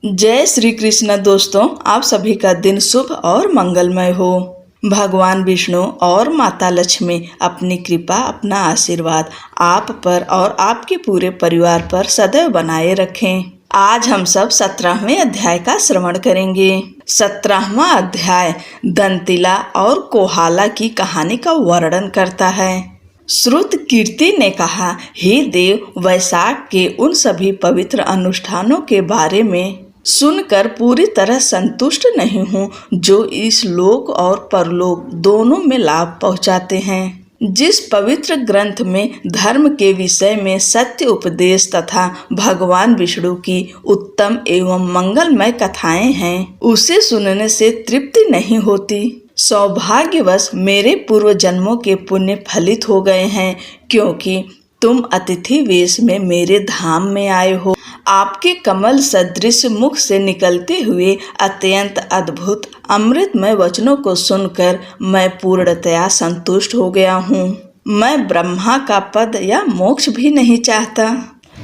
जय श्री कृष्ण दोस्तों, आप सभी का दिन शुभ और मंगलमय हो। भगवान विष्णु और माता लक्ष्मी अपनी कृपा, अपना आशीर्वाद आप पर और आपके पूरे परिवार पर सदैव बनाए रखें। आज हम सब 17वें अध्याय का श्रवण करेंगे। 17वां अध्याय दंतिला और कोहाला की कहानी का वर्णन करता है। श्रुत कीर्ति ने कहा, हे देव, वैशाख के उन सभी पवित्र अनुष्ठानों के बारे में सुनकर पूरी तरह संतुष्ट नहीं हूँ जो इस लोक और परलोक दोनों में लाभ पहुँचाते हैं। जिस पवित्र ग्रंथ में धर्म के विषय में सत्य उपदेश तथा भगवान विष्णु की उत्तम एवं मंगलमय कथाएं हैं, उसे सुनने से तृप्ति नहीं होती। सौभाग्यवश मेरे पूर्व जन्मों के पुण्य फलित हो गए हैं, क्योंकि तुम अतिथि वेश में मेरे धाम में आए हो। आपके कमल सदृश मुख से निकलते हुए अत्यंत अद्भुत अमृतमय वचनों को सुनकर मैं पूर्णतया संतुष्ट हो गया हूँ। मैं ब्रह्मा का पद या मोक्ष भी नहीं चाहता,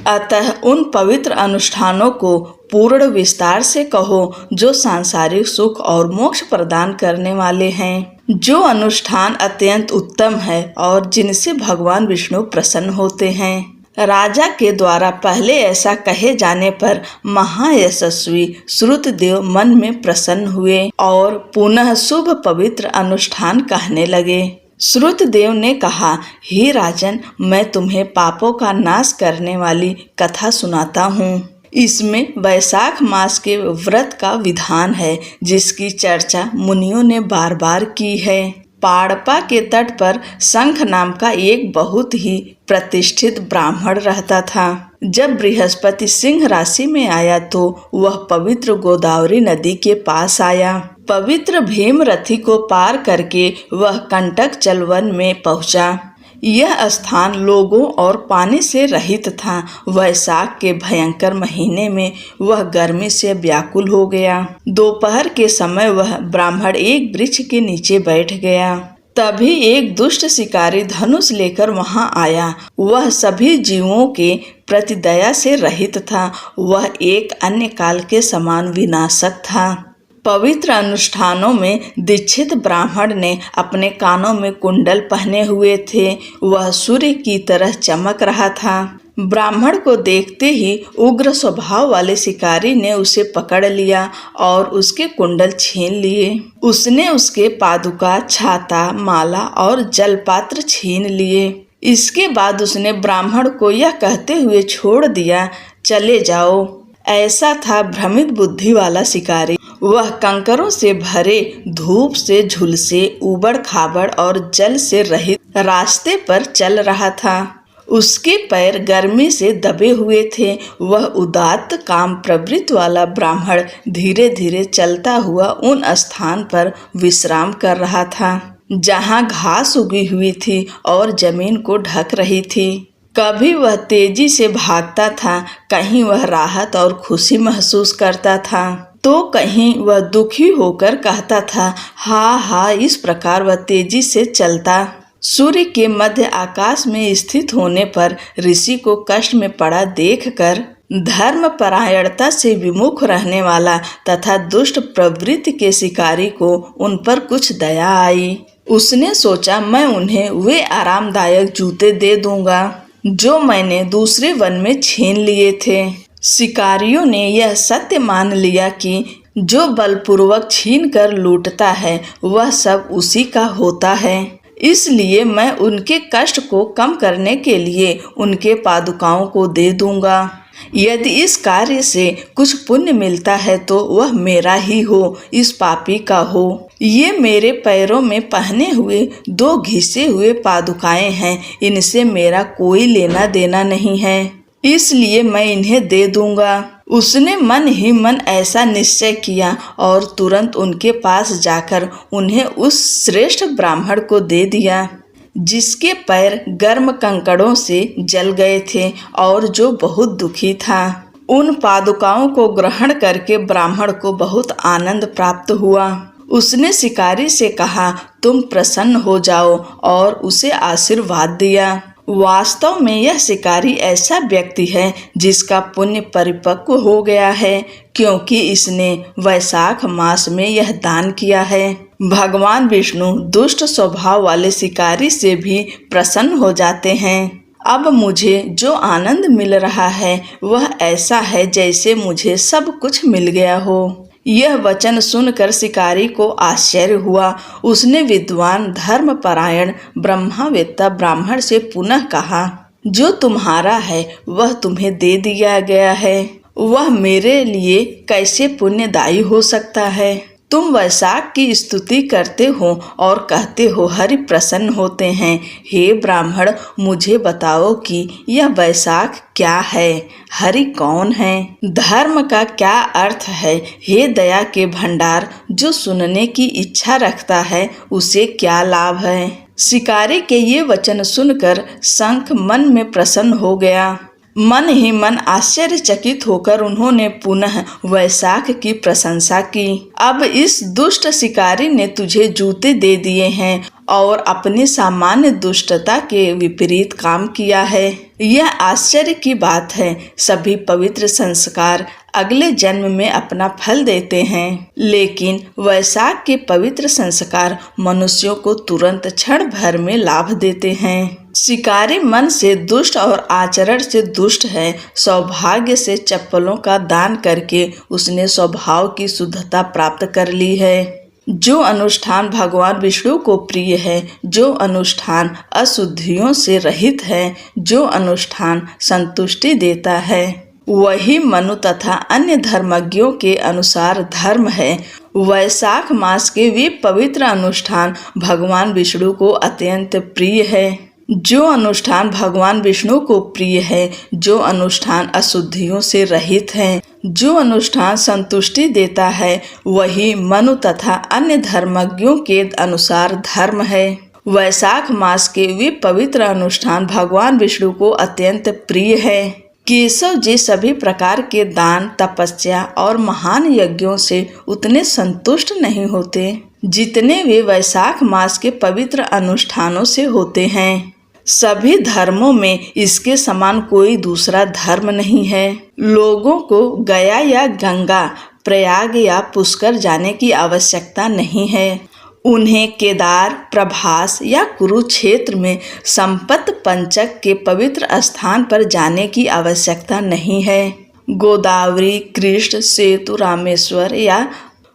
अतः उन पवित्र अनुष्ठानों को पूर्ण विस्तार से कहो जो सांसारिक सुख और मोक्ष प्रदान करने वाले हैं, जो अनुष्ठान अत्यंत उत्तम है और जिनसे भगवान विष्णु प्रसन्न होते हैं। राजा के द्वारा पहले ऐसा कहे जाने पर महायशस्वी श्रुतदेव मन में प्रसन्न हुए और पुनः शुभ पवित्र अनुष्ठान कहने लगे। श्रुतदेव ने कहा, हे राजन, मैं तुम्हें पापों का नाश करने वाली कथा सुनाता हूँ। इसमें वैशाख मास के व्रत का विधान है, जिसकी चर्चा मुनियों ने बार बार की है। पाड़पा के तट पर शंख नाम का एक बहुत ही प्रतिष्ठित ब्राह्मण रहता था। जब बृहस्पति सिंह राशि में आया तो वह पवित्र गोदावरी नदी के पास आया। पवित्र भीमरथी को पार करके वह कंटक चलवन में पहुंचा। यह स्थान लोगों और पानी से रहित था। वैशाख के भयंकर महीने में वह गर्मी से व्याकुल हो गया। दोपहर के समय वह ब्राह्मण एक वृक्ष के नीचे बैठ गया। तभी एक दुष्ट शिकारी धनुष लेकर वहां आया। वह सभी जीवों के प्रति दया से रहित था। वह एक अन्य काल के समान विनाशक था। पवित्र अनुष्ठानों में दीक्षित ब्राह्मण ने अपने कानों में कुंडल पहने हुए थे। वह सूर्य की तरह चमक रहा था। ब्राह्मण को देखते ही उग्र स्वभाव वाले शिकारी ने उसे पकड़ लिया और उसके कुंडल छीन लिए। उसने उसके पादुका, छाता, माला और जलपात्र छीन लिए। इसके बाद उसने ब्राह्मण को यह कहते हुए छोड़ दिया, चले जाओ। ऐसा था भ्रमित बुद्धि वाला शिकारी। वह कंकरों से भरे, धूप से झुलसे, उबड़ खाबड़ और जल से रहित रास्ते पर चल रहा था। उसके पैर गर्मी से दबे हुए थे। वह उदात्त काम प्रवृत्ति वाला ब्राह्मण धीरे धीरे चलता हुआ उन स्थान पर विश्राम कर रहा था जहाँ घास उगी हुई थी और जमीन को ढक रही थी। कभी वह तेजी से भागता था, कहीं वह राहत और खुशी महसूस करता था, तो कहीं वह दुखी होकर कहता था, हा। इस प्रकार वह तेजी से चलता। सूर्य के मध्य आकाश में स्थित होने पर ऋषि को कष्ट में पड़ा देखकर धर्म परायणता से विमुख रहने वाला तथा दुष्ट प्रवृत्ति के शिकारी को उन पर कुछ दया आई। उसने सोचा, मैं उन्हें वे आरामदायक जूते दे दूंगा जो मैंने दूसरे वन में छीन लिए थे। शिकारियों ने यह सत्य मान लिया कि जो बलपूर्वक छीन कर लूटता है वह सब उसी का होता है। इसलिए मैं उनके कष्ट को कम करने के लिए उनके पादुकाओं को दे दूंगा। यदि इस कार्य से कुछ पुण्य मिलता है तो वह मेरा ही हो, इस पापी का हो। ये मेरे पैरों में पहने हुए 2 घिसे हुए पादुकाएं हैं, इनसे मेरा कोई लेना देना नहीं है, इसलिए मैं इन्हें दे दूंगा। उसने मन ही मन ऐसा निश्चय किया और तुरंत उनके पास जाकर उन्हें उस श्रेष्ठ ब्राह्मण को दे दिया जिसके पैर गर्म कंकड़ों से जल गए थे और जो बहुत दुखी था। उन पादुकाओं को ग्रहण करके ब्राह्मण को बहुत आनंद प्राप्त हुआ। उसने शिकारी से कहा, तुम प्रसन्न हो जाओ, और उसे आशीर्वाद दिया। वास्तव में यह शिकारी ऐसा व्यक्ति है जिसका पुण्य परिपक्व हो गया है, क्योंकि इसने वैशाख मास में यह दान किया है। भगवान विष्णु दुष्ट स्वभाव वाले शिकारी से भी प्रसन्न हो जाते हैं। अब मुझे जो आनंद मिल रहा है वह ऐसा है जैसे मुझे सब कुछ मिल गया हो। यह वचन सुनकर शिकारी को आश्चर्य हुआ। उसने विद्वान धर्मपरायण ब्रह्मवेत्ता ब्राह्मण से पुनः कहा, जो तुम्हारा है वह तुम्हें दे दिया गया है, वह मेरे लिए कैसे पुण्यदायी हो सकता है। तुम वैशाख की स्तुति करते हो और कहते हो हरि प्रसन्न होते हैं। हे ब्राह्मण, मुझे बताओ कि यह वैशाख क्या है, हरि कौन है, धर्म का क्या अर्थ है। हे दया के भंडार, जो सुनने की इच्छा रखता है उसे क्या लाभ है। शिकारी के ये वचन सुनकर शंख मन में प्रसन्न हो गया। मन ही मन आश्चर्यचकित होकर उन्होंने पुनः वैशाख की प्रशंसा की। अब इस दुष्ट शिकारी ने तुझे जूते दे दिए हैं और अपनी सामान्य दुष्टता के विपरीत काम किया है। यह आश्चर्य की बात है। सभी पवित्र संस्कार अगले जन्म में अपना फल देते हैं, लेकिन वैशाख के पवित्र संस्कार मनुष्यों को तुरंत क्षण भर में लाभ देते हैं। शिकारी मन से दुष्ट और आचरण से दुष्ट है। सौभाग्य से चप्पलों का दान करके उसने स्वभाव की शुद्धता प्राप्त कर ली है। जो अनुष्ठान भगवान विष्णु को प्रिय है, जो अनुष्ठान अशुद्धियों से रहित है, जो अनुष्ठान संतुष्टि देता है, वही मनु तथा अन्य धर्मज्ञों के अनुसार धर्म है। वैशाख मास के वे पवित्र अनुष्ठान भगवान विष्णु को अत्यंत प्रिय है। जो अनुष्ठान भगवान विष्णु को प्रिय है, जो अनुष्ठान अशुद्धियों से रहित है, जो अनुष्ठान संतुष्टि देता है, वही मनु तथा अन्य धर्मज्ञों के अनुसार धर्म है। वैशाख मास के वे पवित्र अनुष्ठान भगवान विष्णु को अत्यंत प्रिय है। केशव जी सभी प्रकार के दान, तपस्या और महान यज्ञों से उतने संतुष्ट नहीं होते जितने वे वैशाख मास के पवित्र अनुष्ठानों से होते हैं। सभी धर्मों में इसके समान कोई दूसरा धर्म नहीं है। लोगों को गया या गंगा, प्रयाग या पुष्कर जाने की आवश्यकता नहीं है। उन्हें केदार, प्रभास या कुरुक्षेत्र में संपत पंचक के पवित्र स्थान पर जाने की आवश्यकता नहीं है। गोदावरी, कृष्ण, सेतु, रामेश्वर या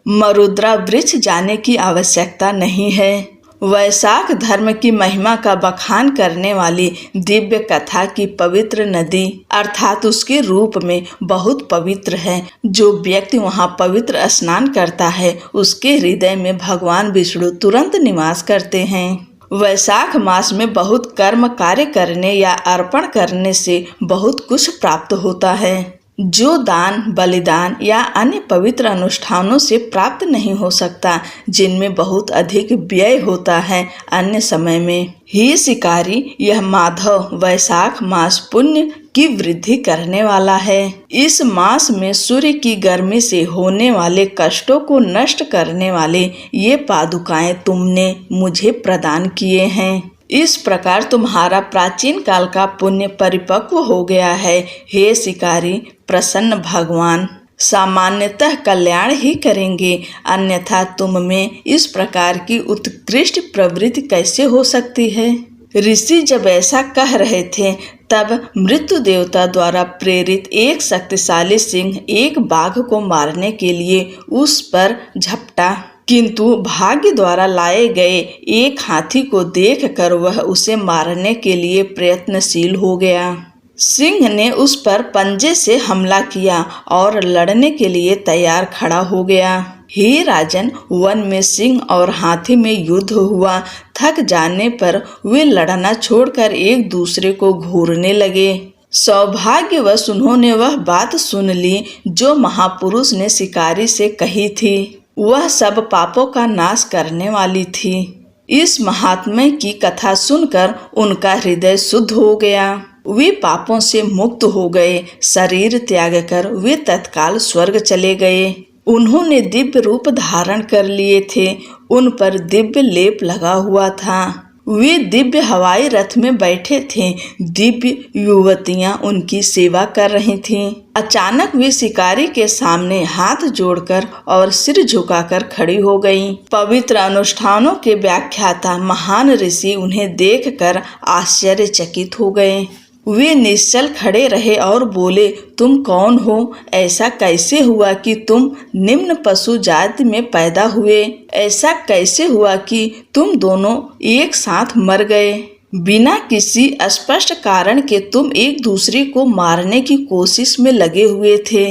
मरुद्रा वृक्ष जाने की आवश्यकता नहीं है। वैशाख धर्म की महिमा का बखान करने वाली दिव्य कथा की पवित्र नदी अर्थात उसके रूप में बहुत पवित्र है। जो व्यक्ति वहां पवित्र स्नान करता है उसके हृदय में भगवान विष्णु तुरंत निवास करते हैं। वैशाख मास में बहुत कर्म कार्य करने या अर्पण करने से बहुत कुछ प्राप्त होता है, जो दान, बलिदान या अन्य पवित्र अनुष्ठानों से प्राप्त नहीं हो सकता, जिनमें बहुत अधिक व्यय होता है अन्य समय में। हे शिकारी, यह माधव वैशाख मास पुण्य की वृद्धि करने वाला है। इस मास में सूर्य की गर्मी से होने वाले कष्टों को नष्ट करने वाले ये पादुकाएं तुमने मुझे प्रदान किए हैं। इस प्रकार तुम्हारा प्राचीन काल का पुण्य परिपक्व हो गया है। हे शिकारी, प्रसन्न भगवान सामान्यतः कल्याण ही करेंगे, अन्यथा तुम में इस प्रकार की उत्कृष्ट प्रवृत्ति कैसे हो सकती है। ऋषि जब ऐसा कह रहे थे तब मृत्यु देवता द्वारा प्रेरित एक शक्तिशाली सिंह एक बाघ को मारने के लिए उस पर झपटा, किंतु भाग्य द्वारा लाए गए एक हाथी को देखकर वह उसे मारने के लिए प्रयत्नशील हो गया। सिंह ने उस पर पंजे से हमला किया और लड़ने के लिए तैयार खड़ा हो गया। हे राजन, वन में सिंह और हाथी में युद्ध हुआ। थक जाने पर वे लड़ना छोड़कर एक दूसरे को घूरने लगे। सौभाग्यवश उन्होंने वह बात सुन ली जो महापुरुष ने शिकारी से कही थी। वह सब पापों का नाश करने वाली थी। इस महात्मा की कथा सुनकर उनका हृदय शुद्ध हो गया। वे पापों से मुक्त हो गए। शरीर त्याग कर वे तत्काल स्वर्ग चले गए। उन्होंने दिव्य रूप धारण कर लिए थे। उन पर दिव्य लेप लगा हुआ था। वे दिव्य हवाई रथ में बैठे थे। दिव्य युवतियां उनकी सेवा कर रही थीं। अचानक वे शिकारी के सामने हाथ जोड़कर और सिर झुकाकर खड़ी हो गईं। पवित्र अनुष्ठानों के व्याख्याता महान ऋषि उन्हें देखकर आश्चर्यचकित हो गए। वे निश्चल खड़े रहे और बोले, तुम कौन हो? ऐसा कैसे हुआ कि तुम निम्न पशु जाति में पैदा हुए? ऐसा कैसे हुआ कि तुम दोनों एक साथ मर गए? बिना किसी स्पष्ट कारण के तुम एक दूसरे को मारने की कोशिश में लगे हुए थे।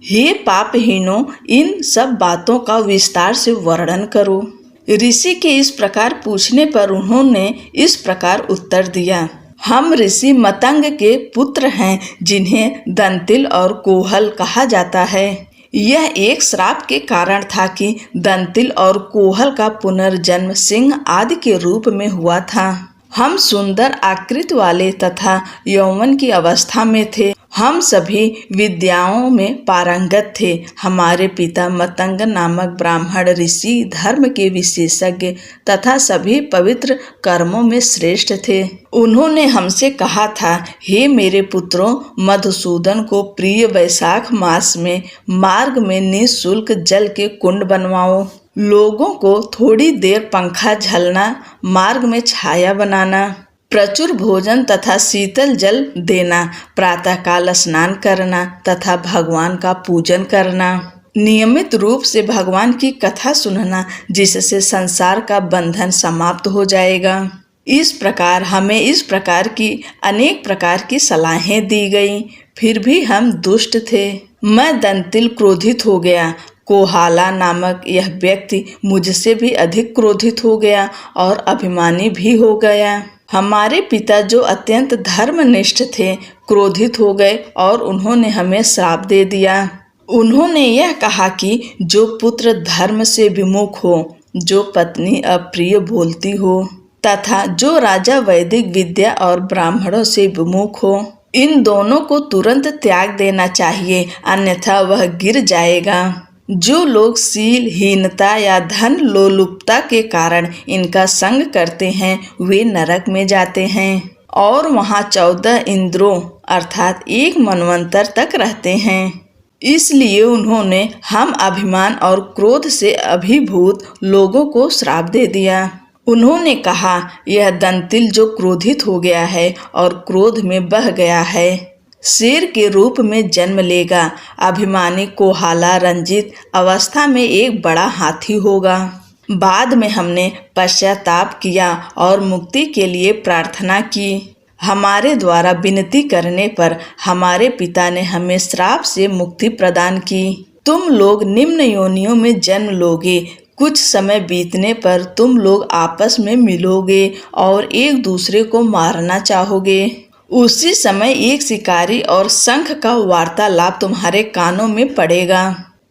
हे पापहीनों, इन सब बातों का विस्तार से वर्णन करो। ऋषि के इस प्रकार पूछने पर उन्होंने इस प्रकार उत्तर दिया, हम ऋषि मतंग के पुत्र हैं, जिन्हें दंतिल और कोहल कहा जाता है। यह एक श्राप के कारण था कि दंतिल और कोहल का पुनर्जन्म सिंह आदि के रूप में हुआ था। हम सुंदर आकृति वाले तथा यौवन की अवस्था में थे। हम सभी विद्याओं में पारंगत थे। हमारे पिता मतंग नामक ब्राह्मण ऋषि धर्म के विशेषज्ञ तथा सभी पवित्र कर्मों में श्रेष्ठ थे। उन्होंने हमसे कहा था, हे मेरे पुत्रों, मधुसूदन को प्रिय वैशाख मास में मार्ग में निःशुल्क जल के कुंड बनवाओ। लोगों को थोड़ी देर पंखा झलना, मार्ग में छाया बनाना, प्रचुर भोजन तथा शीतल जल देना, प्रातःकाल स्नान करना तथा भगवान का पूजन करना, नियमित रूप से भगवान की कथा सुनना, जिससे संसार का बंधन समाप्त हो जाएगा। इस प्रकार हमें इस प्रकार की अनेक प्रकार की सलाहें दी गईं, फिर भी हम दुष्ट थे। मैं दंतिल क्रोधित हो गया। कोहाला नामक यह व्यक्ति मुझसे भी अधिक क्रोधित हो गया और अभिमानी भी हो गया। हमारे पिता जो अत्यंत धर्मनिष्ठ थे, क्रोधित हो गए और उन्होंने हमें श्राप दे दिया। उन्होंने यह कहा कि जो पुत्र धर्म से विमुख हो, जो पत्नी अप्रिय बोलती हो तथा जो राजा वैदिक विद्या और ब्राह्मणों से विमुख हो, इन दोनों को तुरंत त्याग देना चाहिए, अन्यथा वह गिर जाएगा। जो लोग शीलहीनता या धन लोलुपता के कारण इनका संग करते हैं, वे नरक में जाते हैं और वहाँ 14 इंद्रों अर्थात एक मनवंतर तक रहते हैं। इसलिए उन्होंने हम अभिमान और क्रोध से अभिभूत लोगों को श्राप दे दिया। उन्होंने कहा, यह दंतिल जो क्रोधित हो गया है और क्रोध में बह गया है, शेर के रूप में जन्म लेगा। अभिमानी कोहाला रंजित अवस्था में एक बड़ा हाथी होगा। बाद में हमने पश्चाताप किया और मुक्ति के लिए प्रार्थना की। हमारे द्वारा विनती करने पर हमारे पिता ने हमें श्राप से मुक्ति प्रदान की। तुम लोग निम्न योनियों में जन्म लोगे। कुछ समय बीतने पर तुम लोग आपस में मिलोगे और एक दूसरे को मारना चाहोगे। उसी समय एक शिकारी और शंख का वार्तालाप तुम्हारे कानों में पड़ेगा।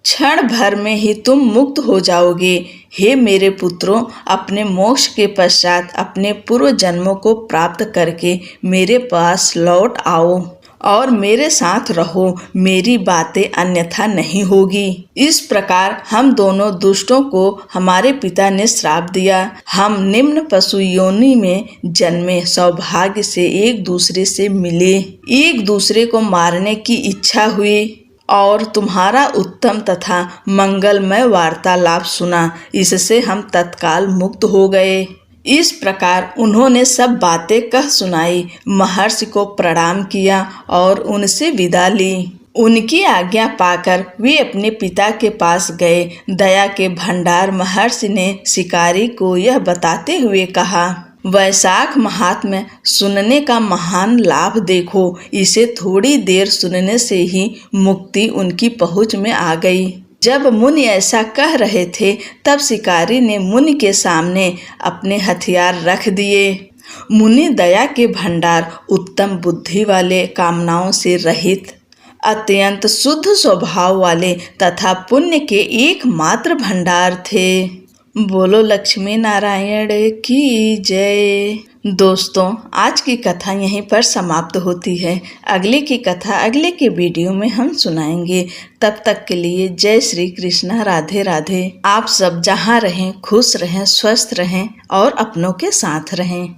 क्षण भर में ही तुम मुक्त हो जाओगे। हे मेरे पुत्रों, अपने मोक्ष के पश्चात अपने पूर्व जन्मों को प्राप्त करके मेरे पास लौट आओ और मेरे साथ रहो। मेरी बातें अन्यथा नहीं होगी। इस प्रकार हम दोनों दुष्टों को हमारे पिता ने श्राप दिया। हम निम्न पशु योनि में जन्मे, सौभाग्य से एक दूसरे से मिले, एक दूसरे को मारने की इच्छा हुई और तुम्हारा उत्तम तथा मंगलमय वार्तालाप सुना। इससे हम तत्काल मुक्त हो गए। इस प्रकार उन्होंने सब बातें कह सुनाई, महर्षि को प्रणाम किया और उनसे विदा ली। उनकी आज्ञा पाकर वे अपने पिता के पास गए। दया के भंडार महर्षि ने शिकारी को यह बताते हुए कहा, वैशाख महात्म्य सुनने का महान लाभ देखो। इसे थोड़ी देर सुनने से ही मुक्ति उनकी पहुंच में आ गई। जब मुनि ऐसा कह रहे थे, तब शिकारी ने मुनि के सामने अपने हथियार रख दिए। मुनि दया के भंडार, उत्तम बुद्धि वाले, कामनाओं से रहित, अत्यंत शुद्ध स्वभाव वाले तथा पुण्य के एकमात्र भंडार थे। बोलो लक्ष्मी नारायण की जय। दोस्तों, आज की कथा यहीं पर समाप्त होती है। अगले की कथा अगले के वीडियो में हम सुनाएंगे। तब तक के लिए जय श्री कृष्णा, राधे राधे। आप सब जहाँ रहें खुश रहें, स्वस्थ रहें और अपनों के साथ रहें।